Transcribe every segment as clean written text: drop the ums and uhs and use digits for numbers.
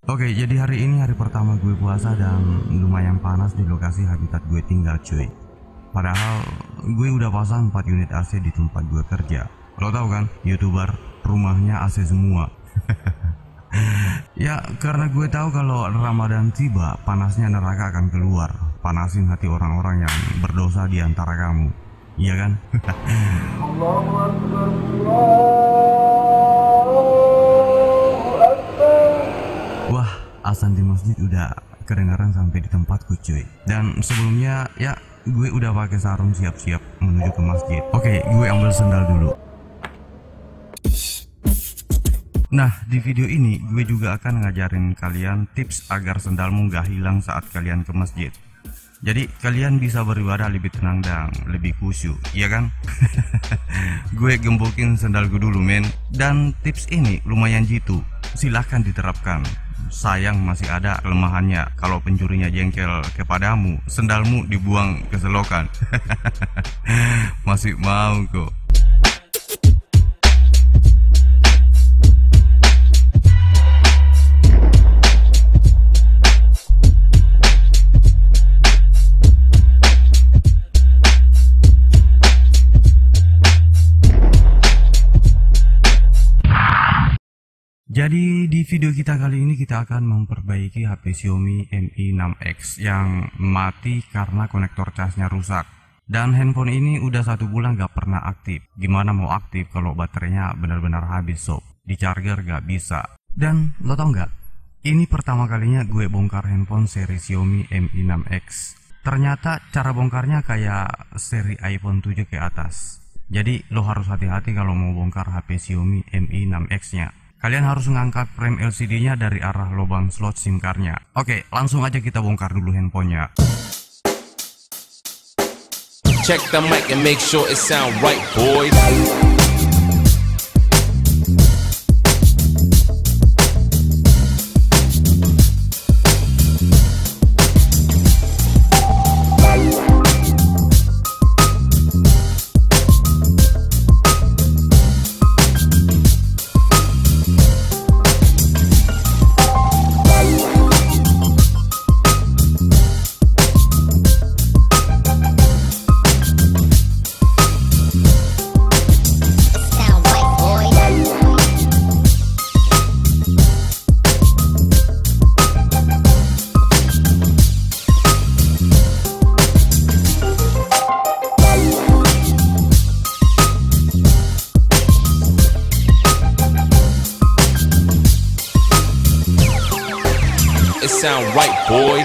Oke, jadi hari ini hari pertama gue puasa dan lumayan panas di lokasi habitat gue tinggal cuy. Padahal gue udah pasang 4 unit AC di tempat gue kerja. Lo tau kan, YouTuber rumahnya AC semua. Ya, karena gue tahu kalau Ramadan tiba, panasnya neraka akan keluar. Panasin hati orang-orang yang berdosa di antara kamu. Iya kan? Allahu Akbar, Allahu Akbar. Wah, azan di masjid udah kedengaran sampai di tempatku cuy. Dan sebelumnya ya gue udah pakai sarung siap-siap menuju ke masjid. Oke, gue ambil sendal dulu. Nah, di video ini gue juga akan ngajarin kalian tips agar sendalmu gak hilang saat kalian ke masjid. Jadi kalian bisa beribadah lebih tenang dan lebih khusyuk, iya kan? Gue gembokin sendalku dulu men. Dan tips ini lumayan jitu, silahkan diterapkan. Sayang masih ada kelemahannya. Kalau pencurinya jengkel kepadamu, sendalmu dibuang ke selokan. Masih mau kok. Jadi di video kita kali ini kita akan memperbaiki HP Xiaomi Mi 6X yang mati karena konektor casnya rusak. Dan handphone ini udah 1 bulan gak pernah aktif. Gimana mau aktif kalau baterainya benar-benar habis sob? Di charger gak bisa. Dan lo tau gak? Ini pertama kalinya gue bongkar handphone seri Xiaomi Mi 6X. Ternyata cara bongkarnya kayak seri iPhone 7 ke atas. Jadi lo harus hati-hati kalau mau bongkar HP Xiaomi Mi 6X nya. Kalian harus ngangkat frame LCD-nya dari arah lubang slot SIM card-nya. Oke, langsung aja kita bongkar dulu handphonenya. Check the mic and make sure it sound right, boys. It sound right, boys.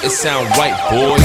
It sound right, boy.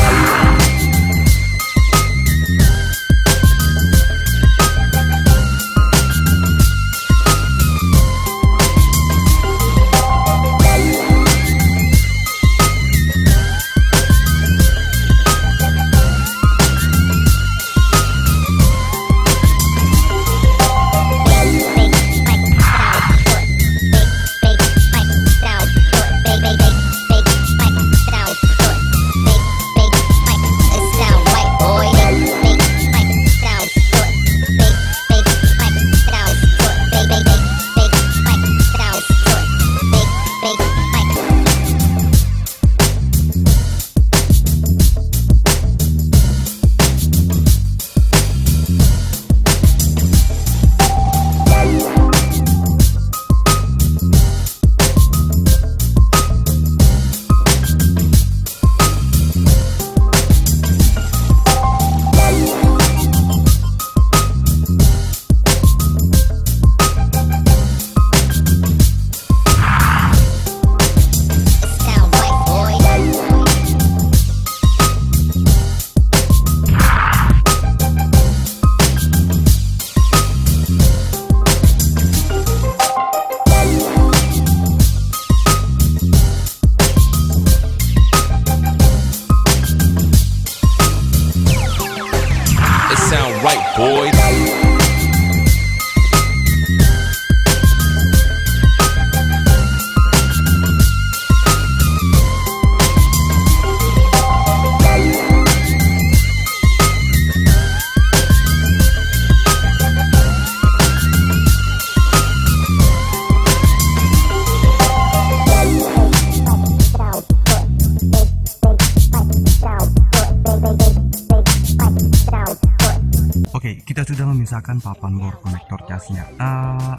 memisahkan papan bor konektor casnya.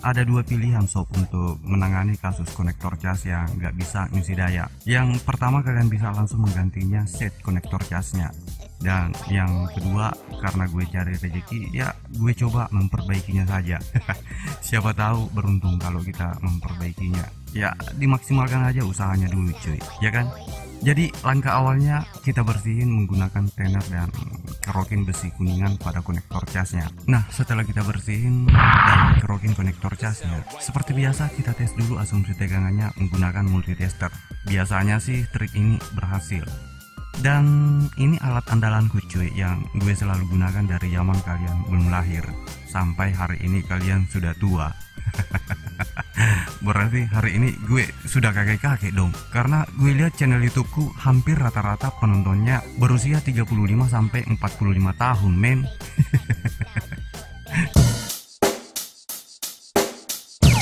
Ada dua pilihan sob untuk menangani kasus konektor cas yang nggak bisa ngisi daya. Yang pertama, kalian bisa langsung menggantinya set konektor casnya. Dan yang kedua, karena gue cari rezeki, ya gue coba memperbaikinya saja. Siapa tahu beruntung kalau kita memperbaikinya. Ya dimaksimalkan aja usahanya dulu cuy, ya kan? Jadi langkah awalnya kita bersihin menggunakan tenor dan kerokin besi kuningan pada konektor casnya. Nah, setelah kita bersihin dan kerokin konektor casnya, seperti biasa kita tes dulu asumsi tegangannya menggunakan multitester. Biasanya sih trik ini berhasil. Dan ini alat andalanku cuy, yang gue selalu gunakan dari zaman kalian belum lahir sampai hari ini kalian sudah tua. Berarti hari ini gue sudah kakek-kakek dong, karena gue lihat channel YouTubeku hampir rata-rata penontonnya berusia 35 sampai 45 tahun men.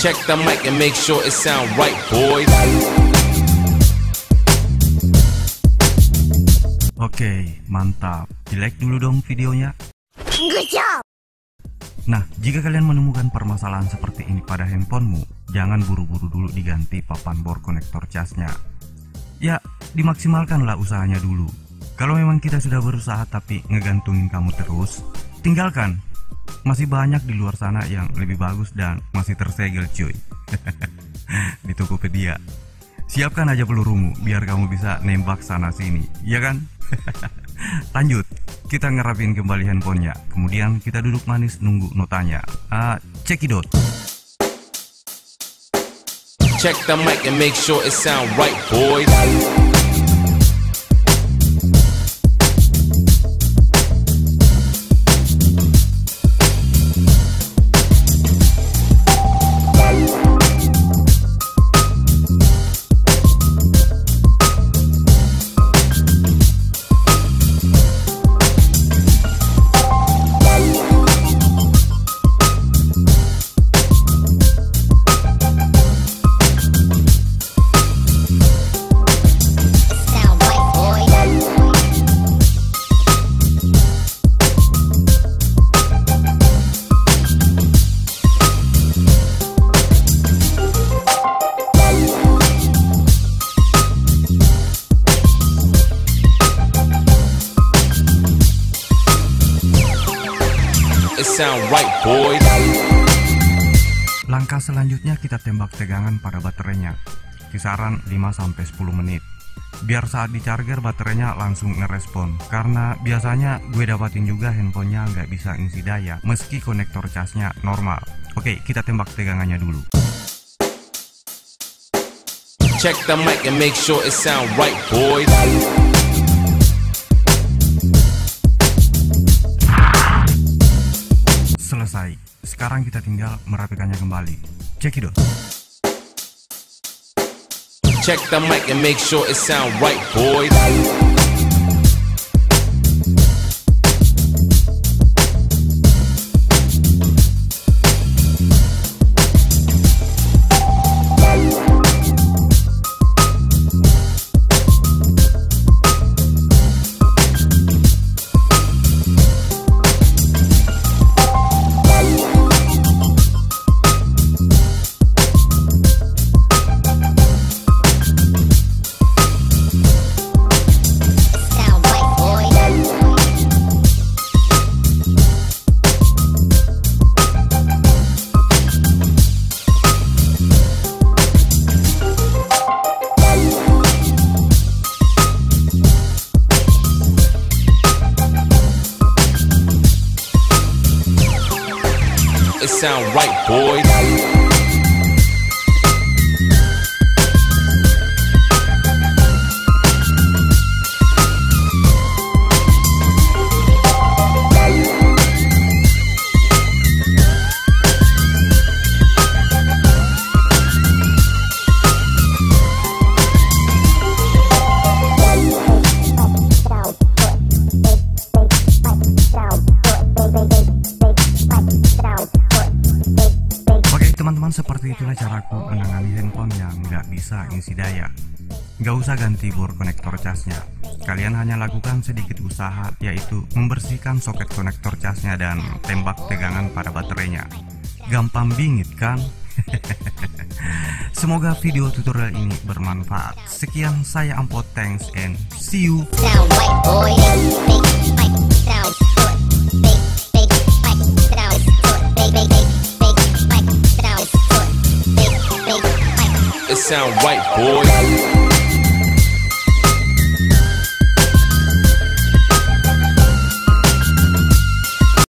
Check the mic and make sure it sound right, boys. Oke, mantap. Di like dulu dong videonya. Good job. Nah, jika kalian menemukan permasalahan seperti ini pada handphonemu, jangan buru-buru dulu diganti papan bor konektor casnya. Ya, dimaksimalkanlah usahanya dulu. Kalau memang kita sudah berusaha tapi ngegantungin kamu terus, tinggalkan. Masih banyak di luar sana yang lebih bagus dan masih tersegel cuy. Di Tokopedia. Siapkan aja pelurumu biar kamu bisa nembak sana sini, ya kan? Lanjut, kita ngerapin kembali handphonenya. Kemudian kita duduk manis nunggu notanya. Cekidot. Check the mic and make sure it sound right, boys. It sound right, boys. Langkah selanjutnya kita tembak tegangan pada baterainya, kisaran 5-10 menit. Biar saat di charger baterainya langsung ngerespon. Karena biasanya gue dapatin juga handphonenya nggak bisa ngisi daya meski konektor casnya normal. Oke, kita tembak tegangannya dulu. Check the mic and make sure it sound right, boys. Selesai. Sekarang kita tinggal merapikannya kembali. Cekidot. Check the mic and make sure it sound right, boys. It sound right, boys. Teman-teman, seperti itulah caraku menangani handphone yang nggak bisa ngisi daya. Nggak usah ganti bor konektor casnya, Kalian hanya lakukan sedikit usaha, yaitu membersihkan soket konektor casnya dan tembak tegangan pada baterainya. Gampang bingit kan? Semoga video tutorial ini bermanfaat. Sekian, saya Ampo, thanks and see you. It sound right, boy.